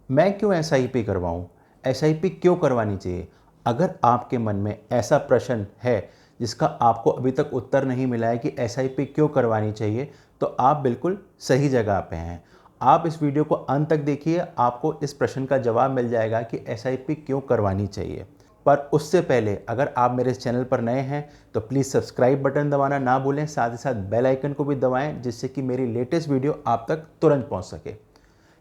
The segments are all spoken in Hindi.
मैं क्यों एसआईपी करवाऊं? एसआईपी क्यों करवानी चाहिए? अगर आपके मन में ऐसा प्रश्न है जिसका आपको अभी तक उत्तर नहीं मिला है कि एसआईपी क्यों करवानी चाहिए, तो आप बिल्कुल सही जगह पे हैं। आप इस वीडियो को अंत तक देखिए, आपको इस प्रश्न का जवाब मिल जाएगा कि एसआईपी क्यों करवानी चाहिए। पर उससे पहले अगर आप मेरे इस चैनल पर नए हैं तो प्लीज़ सब्सक्राइब बटन दबाना ना भूलें, साथ ही साथ बेल आइकन को भी दबाएं जिससे कि मेरी लेटेस्ट वीडियो आप तक तुरंत पहुंच सके।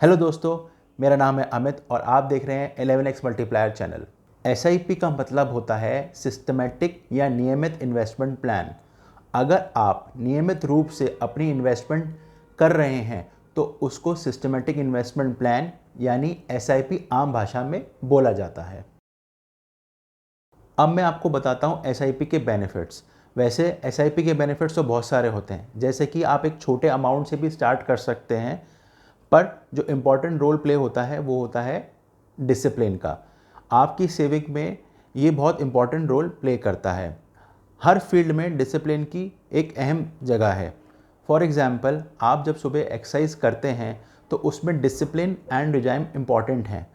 हेलो दोस्तों, मेरा नाम है अमित और आप देख रहे हैं 11x मल्टीप्लायर चैनल। एसआईपी का मतलब होता है सिस्टमैटिक या नियमित इन्वेस्टमेंट प्लान। अगर आप नियमित रूप से अपनी इन्वेस्टमेंट कर रहे हैं तो उसको सिस्टमैटिक इन्वेस्टमेंट प्लान यानी एसआईपी आम भाषा में बोला जाता है। अब मैं आपको बताता हूँ एसआईपी के बेनिफिट्स। वैसे एसआईपी के बेनिफिट्स तो बहुत सारे होते हैं, जैसे कि आप एक छोटे अमाउंट से भी स्टार्ट कर सकते हैं, पर जो इम्पॉर्टेंट रोल प्ले होता है वो होता है डिसिप्लिन का। आपकी सेविंग में ये बहुत इम्पॉर्टेंट रोल प्ले करता है। हर फील्ड में डिसिप्लिन की एक अहम जगह है। फॉर एग्ज़ाम्पल, आप जब सुबह एक्सरसाइज करते हैं तो उसमें डिसिप्लिन एंड रिजाइम इम्पॉर्टेंट हैं।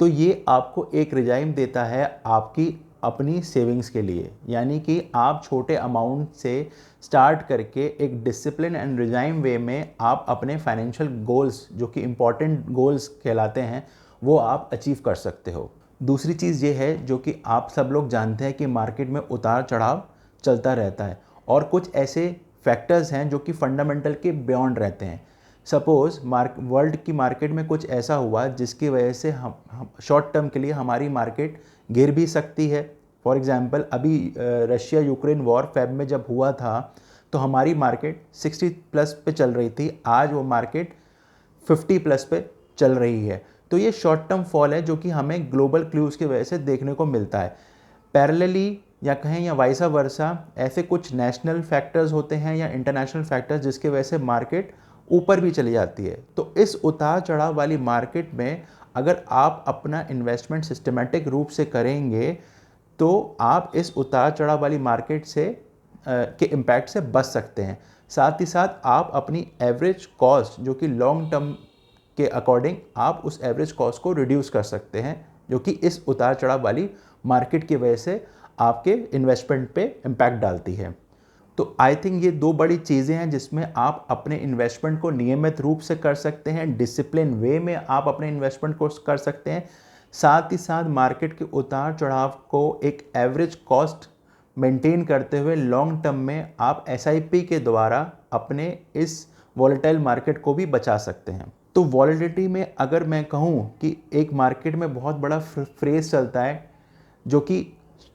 तो ये आपको एक रिजाइम देता है आपकी अपनी सेविंग्स के लिए, यानी कि आप छोटे अमाउंट से स्टार्ट करके एक डिसिप्लिन एंड रिजाइम वे में आप अपने फाइनेंशियल गोल्स, जो कि इम्पॉर्टेंट गोल्स कहलाते हैं, वो आप अचीव कर सकते हो। दूसरी चीज़ ये है, जो कि आप सब लोग जानते हैं कि मार्केट में उतार चढ़ाव चलता रहता है और कुछ ऐसे फैक्टर्स हैं जो कि फंडामेंटल के बियॉन्ड रहते हैं। सपोज़ वर्ल्ड की मार्केट में कुछ ऐसा हुआ जिसकी वजह से हम शॉर्ट टर्म के लिए हमारी मार्केट गिर भी सकती है। फॉर एग्ज़ाम्पल, अभी रशिया यूक्रेन वॉर फेब में जब हुआ था तो हमारी मार्केट 60 प्लस पे चल रही थी, आज वो मार्केट 50 प्लस पे चल रही है। तो ये शॉर्ट टर्म फॉल है जो कि हमें ग्लोबल क्लूज़ की वजह से देखने को मिलता है। पैरेलली या कहें या वाइसा वर्सा, ऐसे कुछ नेशनल फैक्टर्स होते हैं या इंटरनेशनल फैक्टर्स जिसकी वजह से मार्केट ऊपर भी चली जाती है। तो इस उतार चढ़ाव वाली मार्केट में अगर आप अपना इन्वेस्टमेंट सिस्टमेटिक रूप से करेंगे तो आप इस उतार चढ़ाव वाली मार्केट से के इम्पैक्ट से बच सकते हैं। साथ ही साथ आप अपनी एवरेज कॉस्ट, जो कि लॉन्ग टर्म के अकॉर्डिंग आप उस एवरेज कॉस्ट को रिड्यूस कर सकते हैं, जो कि इस उतार चढ़ाव वाली मार्केट की वजह से आपके इन्वेस्टमेंट पे इम्पैक्ट डालती है। तो आई थिंक ये दो बड़ी चीज़ें हैं जिसमें आप अपने इन्वेस्टमेंट को नियमित रूप से कर सकते हैं, डिसिप्लिन वे में आप अपने इन्वेस्टमेंट को कर सकते हैं। साथ ही साथ मार्केट के उतार चढ़ाव को एक एवरेज कॉस्ट मेंटेन करते हुए लॉन्ग टर्म में आप एसआईपी के द्वारा अपने इस वॉलेटाइल मार्केट को भी बचा सकते हैं। तो वॉलेटिलिटी में अगर मैं कहूँ कि एक मार्केट में बहुत बड़ा फ्रेज चलता है, जो कि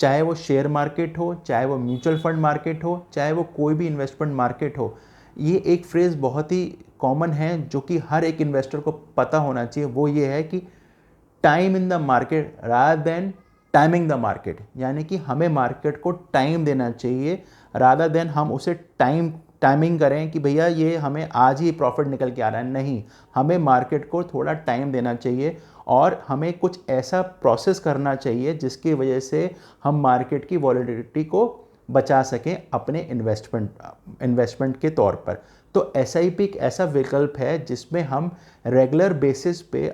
चाहे वो शेयर मार्केट हो, चाहे वो म्यूचुअल फंड मार्केट हो, चाहे वो कोई भी इन्वेस्टमेंट मार्केट हो, ये एक फ्रेज़ बहुत ही कॉमन है जो कि हर एक इन्वेस्टर को पता होना चाहिए। वो ये है कि time in the market rather than timing the market, यानी कि हमें मार्केट को टाइम देना चाहिए रादर देन हम उसे टाइमिंग करें कि भैया ये हमें आज ही प्रॉफिट निकल के आ रहा है। नहीं, हमें मार्केट को थोड़ा टाइम देना चाहिए और हमें कुछ ऐसा प्रोसेस करना चाहिए जिसकी वजह से हम मार्केट की वॉलेटिलिटी को बचा सकें अपने इन्वेस्टमेंट के तौर पर। तो एसआईपी एक ऐसा विकल्प है जिसमें हम रेगुलर बेसिस पे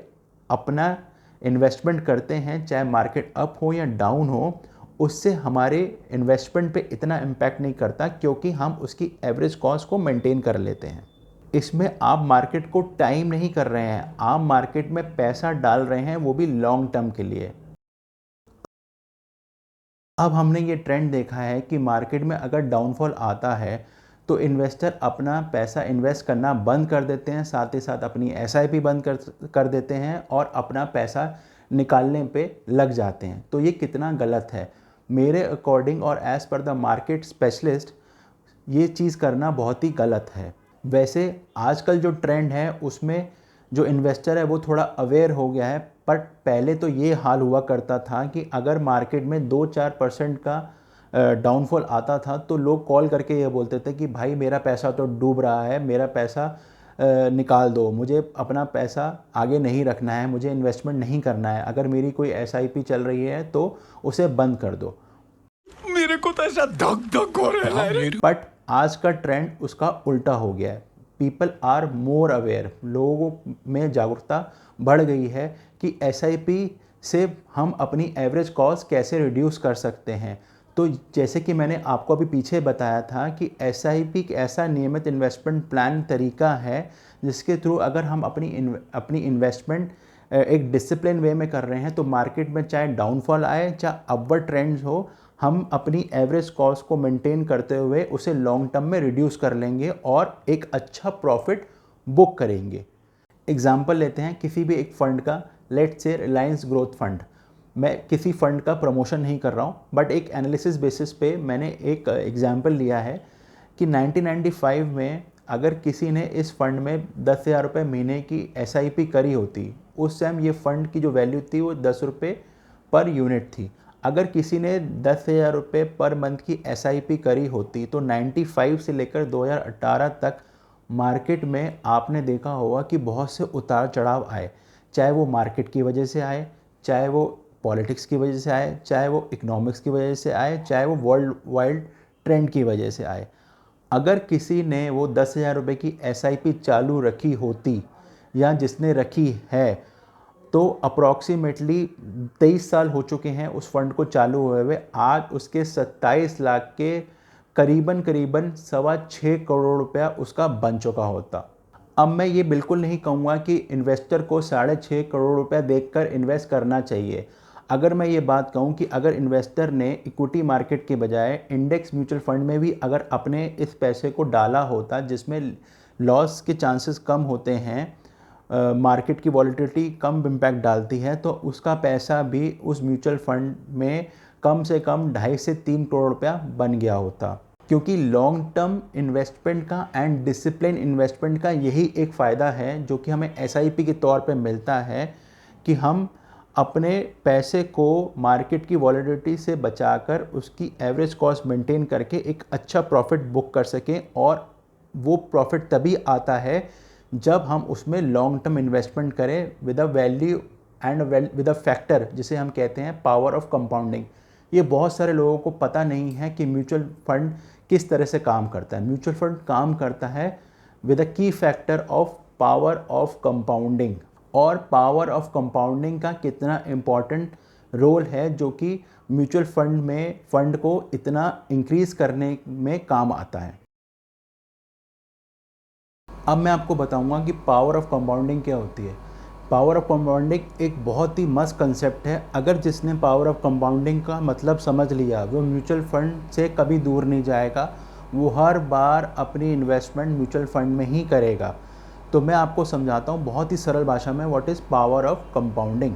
अपना इन्वेस्टमेंट करते हैं, चाहे मार्केट अप हो या डाउन हो। उससे हमारे इन्वेस्टमेंट पे इतना इम्पैक्ट नहीं करता क्योंकि हम उसकी एवरेज कॉस्ट को मेंटेन कर लेते हैं। इसमें आप मार्केट को टाइम नहीं कर रहे हैं, आप मार्केट में पैसा डाल रहे हैं, वो भी लॉन्ग टर्म के लिए। अब हमने ये ट्रेंड देखा है कि मार्केट में अगर डाउनफॉल आता है तो इन्वेस्टर अपना पैसा इन्वेस्ट करना बंद कर देते हैं, साथ ही साथ अपनी एसआईपी बंद कर देते हैं और अपना पैसा निकालने पे लग जाते हैं। तो ये कितना गलत है मेरे अकॉर्डिंग और as per the market specialist, ये चीज़ करना बहुत ही गलत है। वैसे आजकल जो ट्रेंड है उसमें जो इन्वेस्टर है वो थोड़ा अवेयर हो गया है, बट पहले तो ये हाल हुआ करता था कि अगर मार्केट में 2-4% का डाउनफॉल आता था तो लोग कॉल करके ये बोलते थे कि भाई मेरा पैसा तो डूब रहा है, मेरा पैसा निकाल दो, मुझे अपना पैसा आगे नहीं रखना है, मुझे इन्वेस्टमेंट नहीं करना है, अगर मेरी कोई एसआईपी चल रही है तो उसे बंद कर दो। मेरे को तो ऐसा धक धक हो रहा है। बट आज का ट्रेंड उसका उल्टा हो गया है। पीपल आर मोर अवेयर, लोगों में जागरूकता बढ़ गई है कि एसआईपी से हम अपनी एवरेज कॉस्ट कैसे रिड्यूस कर सकते हैं। तो जैसे कि मैंने आपको अभी पीछे बताया था कि एसआईपी एक ऐसा नियमित इन्वेस्टमेंट प्लान तरीका है जिसके थ्रू अगर हम अपनी इन्वेस्टमेंट एक डिसिप्लिन वे में कर रहे हैं तो मार्केट में चाहे डाउनफॉल आए चाहे अपवर्ड ट्रेंड्स हो, हम अपनी एवरेज कॉस्ट को मेंटेन करते हुए उसे लॉन्ग टर्म में रिड्यूस कर लेंगे और एक अच्छा प्रॉफिट बुक करेंगे। एग्जाम्पल लेते हैं किसी भी एक फंड का, let's say Reliance growth fund. मैं किसी फंड का प्रमोशन नहीं कर रहा हूँ, बट एक एनालिसिस बेसिस पे मैंने एक एग्जाम्पल लिया है कि 1995 में अगर किसी ने इस फंड में 10,000 रुपये महीने की एसआईपी करी होती, उस टाइम ये फंड की जो वैल्यू थी वो 10 रुपये पर यूनिट थी। अगर किसी ने 10,000 रुपये पर मंथ की एसआईपी करी होती तो 95 से लेकर 2018 तक मार्केट में आपने देखा होगा कि बहुत से उतार चढ़ाव आए, चाहे वो मार्केट की वजह से आए, चाहे वो पॉलिटिक्स की वजह से आए, चाहे वो इकोनॉमिक्स की वजह से आए, चाहे वो वर्ल्ड वाइड ट्रेंड की वजह से आए। अगर किसी ने वो 10,000 रुपये की एसआईपी चालू रखी होती या जिसने रखी है, तो अप्रॉक्सीमेटली 23 साल हो चुके हैं उस फंड को चालू हुए, आज उसके 27 लाख के करीबन 6.25 करोड़ रुपया उसका बन चुका होता। अब मैं ये बिल्कुल नहीं कहूँगा कि इन्वेस्टर को 6.5 करोड़ रुपया देखकर इन्वेस्ट करना चाहिए। अगर मैं ये बात कहूँ कि अगर इन्वेस्टर ने इक्विटी मार्केट के बजाय इंडेक्स म्यूचुअल फंड में भी अगर अपने इस पैसे को डाला होता जिसमें लॉस के चांसेस कम होते हैं, मार्केट की वॉलीटिलिटी कम इम्पैक्ट डालती है, तो उसका पैसा भी उस म्यूचुअल फंड में कम से कम 2.5 से 3 करोड़ रुपया बन गया होता। क्योंकि लॉन्ग टर्म इन्वेस्टमेंट का एंड डिसिप्लिन इन्वेस्टमेंट का यही एक फ़ायदा है जो कि हमें एसआईपी के तौर पे मिलता है कि हम अपने पैसे को मार्केट की वॉलीटिलिटी से बचाकर उसकी एवरेज कॉस्ट मेंटेन करके एक अच्छा प्रॉफिट बुक कर सकें, और वो प्रॉफिट तभी आता है जब हम उसमें लॉन्ग टर्म इन्वेस्टमेंट करें with a value and with a factor जिसे हम कहते हैं पावर ऑफ कंपाउंडिंग। ये बहुत सारे लोगों को पता नहीं है कि म्यूचुअल फंड किस तरह से काम करता है। म्यूचुअल फंड काम करता है विद अ की factor of power of compounding, और पावर ऑफ कंपाउंडिंग का कितना इम्पॉर्टेंट रोल है जो कि म्यूचुअल फंड में फंड को इतना इंक्रीज करने में काम आता है। अब मैं आपको बताऊंगा कि पावर ऑफ कंपाउंडिंग क्या होती है। पावर ऑफ कंपाउंडिंग एक बहुत ही मस्त कंसेप्ट है। अगर जिसने पावर ऑफ कंपाउंडिंग का मतलब समझ लिया वो म्यूचुअल फंड से कभी दूर नहीं जाएगा, वो हर बार अपनी इन्वेस्टमेंट म्यूचुअल फंड में ही करेगा। तो मैं आपको समझाता हूँ बहुत ही सरल भाषा में what is power of compounding.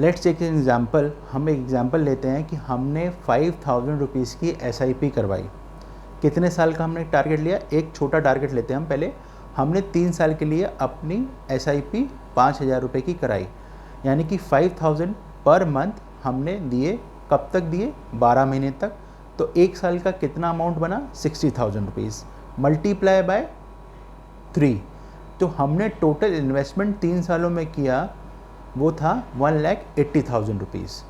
Let's take an example. हम एक एग्जाम्पल लेते हैं कि हमने 5,000 रुपीज़ की एसआईपी करवाई। कितने साल का हमने टारगेट लिया? एक छोटा टारगेट लेते हैं हम पहले। हमने 3 साल के लिए अपनी एसआईपी 5,000 रुपये की कराई, यानी कि 5,000 पर मंथ हमने दिए। कब तक दिए? 12 महीने तक। तो एक साल का कितना अमाउंट बना? 60,000 रुपीज़ मल्टीप्लाई बाय 3। तो हमने टोटल इन्वेस्टमेंट 3 सालों में किया वो था 1,80,000 रुपीज़।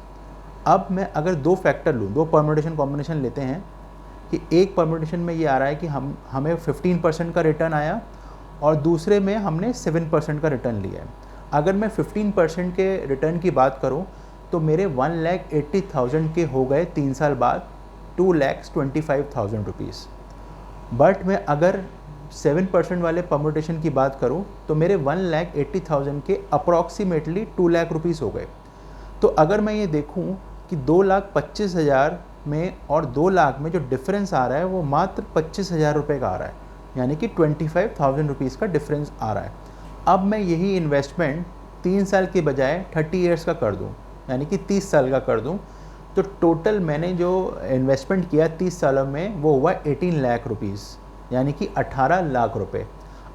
अब मैं अगर दो फैक्टर लूँ, दो परम्यूटेशन कॉम्बिनेशन लेते हैं कि एक परम्यूटेशन में ये आ रहा है कि हमें 15% का रिटर्न आया और दूसरे में हमने 7% का रिटर्न लिया है। अगर मैं 15% के रिटर्न की बात करूं तो मेरे 1,80,000 के हो गए 3 साल बाद 2,25,000 रुपीज़। बट मैं अगर 7% वाले परम्यूटेशन की बात करूं तो मेरे 1,80,000 के अप्रॉक्सीमेटली 2 लाख रुपीज़ हो गए। तो अगर मैं ये देखूं कि 2,25,000 में और 2 लाख में जो डिफरेंस आ रहा है वो मात्र 25,000 रुपये का आ रहा है, यानी कि 25,000 रुपीज़ का डिफरेंस आ रहा है। अब मैं यही इन्वेस्टमेंट 3 साल के बजाय 30 ईयर्स का कर दूं, यानी कि 30 साल का कर दूं, तो टोटल मैंने जो इन्वेस्टमेंट किया 30 सालों में वो हुआ 18 लाख रुपीज़, यानी कि 18 लाख रुपए।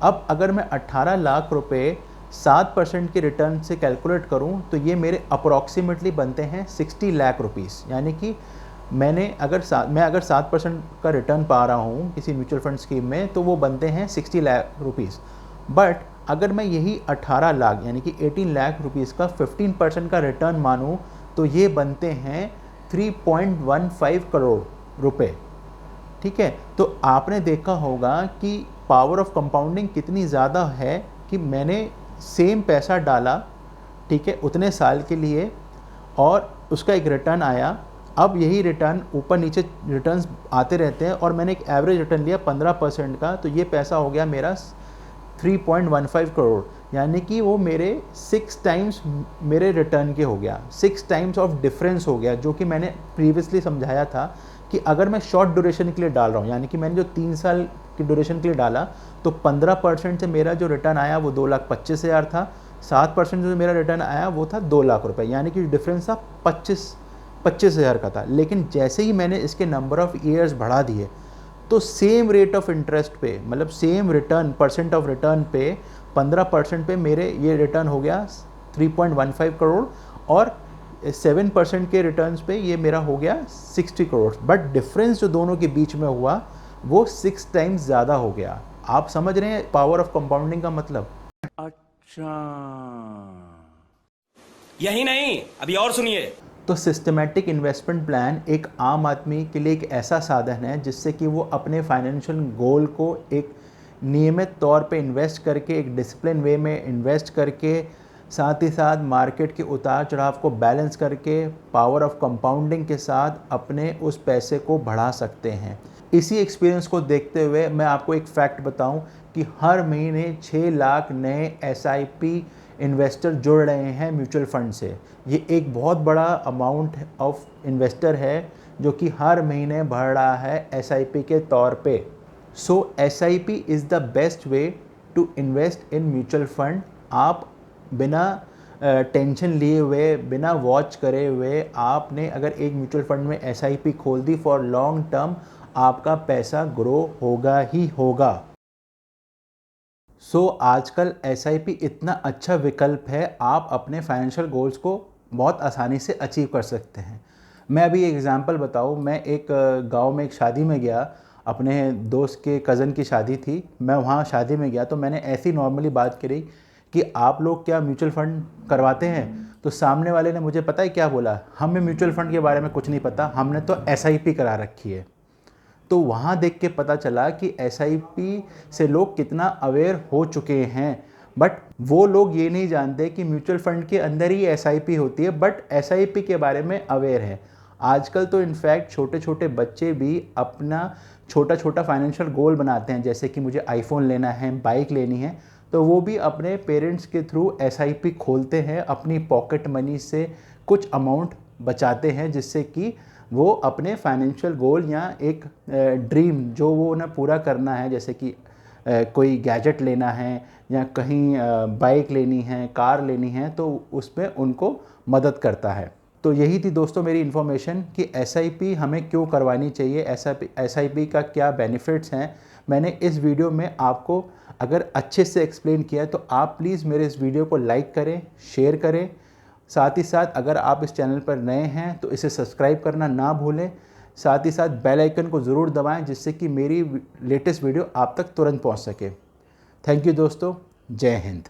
अब अगर मैं 18 लाख रुपए 7% के रिटर्न से कैलकुलेट करूं तो ये मेरे अप्रॉक्सीमेटली बनते हैं 60 लाख रुपीज़, यानी कि मैं अगर 7% का रिटर्न पा रहा हूँ किसी म्यूचुअल फंड स्कीम में तो वो बनते हैं 60 लाख रुपीज़। बट अगर मैं यही 18 लाख यानी कि 18 लाख रुपीज़ का 15% का रिटर्न मानूँ तो ये बनते हैं 3.15 करोड़ रुपए। ठीक है, तो आपने देखा होगा कि पावर ऑफ कंपाउंडिंग कितनी ज़्यादा है कि मैंने सेम पैसा डाला, ठीक है, उतने साल के लिए, और उसका एक रिटर्न आया। अब यही रिटर्न ऊपर नीचे रिटर्न्स आते रहते हैं और मैंने एक एवरेज रिटर्न लिया 15% का, तो ये पैसा हो गया मेरा 3.15 करोड़, यानी कि वो मेरे 6 टाइम्स मेरे रिटर्न के हो गया, 6 टाइम्स ऑफ डिफरेंस हो गया, जो कि मैंने प्रीवियसली समझाया था कि अगर मैं शॉर्ट ड्यूरेशन के लिए डाल रहा हूँ, यानी कि मैंने जो 3 साल की ड्यूरेशन के लिए डाला, तो 15% से मेरा जो रिटर्न आया वो 2,25,000 था, 7% जो मेरा रिटर्न आया वो था 2 लाख रुपए, यानी कि डिफरेंस था 25,000 का था। लेकिन जैसे ही मैंने इसके नंबर ऑफ़ ईयर्स बढ़ा दिए, तो सेम रेट ऑफ इंटरेस्ट पे, मतलब same return, percent of return पे, 15% पे मेरे ये रिटर्न हो गया 3.15 करोड़, और 7% के रिटर्न्स पे ये मेरा हो गया 60 करोड़। बट डिफरेंस जो दोनों के बीच में हुआ वो 6 टाइम्स ज़्यादा हो गया। आप समझ रहे हैं पावर ऑफ कंपाउंडिंग का मतलब? अच्छा, यही नहीं, अभी और सुनिए। तो सिस्टमैटिक इन्वेस्टमेंट प्लान एक आम आदमी के लिए एक ऐसा साधन है जिससे कि वो अपने फाइनेंशियल गोल को एक नियमित तौर पे इन्वेस्ट करके, एक डिसिप्लिन वे में इन्वेस्ट करके, साथ ही साथ मार्केट के उतार चढ़ाव को बैलेंस करके, पावर ऑफ कंपाउंडिंग के साथ अपने उस पैसे को बढ़ा सकते हैं। इसी एक्सपीरियंस को देखते हुए मैं आपको एक फैक्ट बताऊं कि हर महीने 6 लाख नए SIP इन्वेस्टर जुड़ रहे हैं म्यूचुअल फंड से। ये एक बहुत बड़ा अमाउंट ऑफ इन्वेस्टर है जो कि हर महीने बढ़ रहा है SIP के तौर पे। So SIP is the best way to invest in mutual fund. आप बिना टेंशन लिए हुए, बिना वॉच करे हुए, आपने अगर एक म्यूचुअल फंड में SIP खोल दी फॉर लॉन्ग टर्म, आपका पैसा ग्रो होगा ही होगा। सो आजकल SIP इतना अच्छा विकल्प है, आप अपने फाइनेंशियल गोल्स को बहुत आसानी से अचीव कर सकते हैं। मैं अभी एक एग्ज़ाम्पल बताऊँ, मैं एक गांव में एक शादी में गया, अपने दोस्त के कज़न की शादी थी। मैं वहाँ शादी में गया तो मैंने ऐसी नॉर्मली बात करी कि आप लोग क्या म्यूचुअल फ़ंड करवाते हैं? तो सामने वाले ने मुझे पता है क्या बोला, हमें म्यूचुअल फ़ंड के बारे में कुछ नहीं पता, हमने तो SIP करा रखी है। तो वहाँ देख के पता चला कि SIP से लोग कितना अवेयर हो चुके हैं। बट वो लोग ये नहीं जानते कि म्यूचुअल फंड के अंदर ही SIP होती है, बट SIP के बारे में अवेयर है। आजकल तो इनफैक्ट छोटे छोटे बच्चे भी अपना छोटा छोटा फाइनेंशियल गोल बनाते हैं, जैसे कि मुझे iPhone लेना है, बाइक लेनी है, तो वो भी अपने पेरेंट्स के थ्रू SIP खोलते हैं, अपनी पॉकेट मनी से कुछ अमाउंट बचाते हैं, जिससे कि वो अपने फाइनेंशियल गोल या एक ड्रीम जो वो उन्हें पूरा करना है, जैसे कि कोई गैजेट लेना है या कहीं बाइक लेनी है, कार लेनी है, तो उसमें उनको मदद करता है। तो यही थी दोस्तों मेरी इन्फॉर्मेशन कि SIP हमें क्यों करवानी चाहिए, SIP का क्या बेनिफिट्स हैं। मैंने इस वीडियो में आपको अगर अच्छे से एक्सप्लेन किया, तो आप प्लीज़ मेरे इस वीडियो को लाइक करें, शेयर करें। साथ ही साथ अगर आप इस चैनल पर नए हैं तो इसे सब्सक्राइब करना ना भूलें। साथ ही साथ बेल आइकन को ज़रूर दबाएं, जिससे कि मेरी लेटेस्ट वीडियो आप तक तुरंत पहुंच सके। थैंक यू दोस्तों, जय हिंद।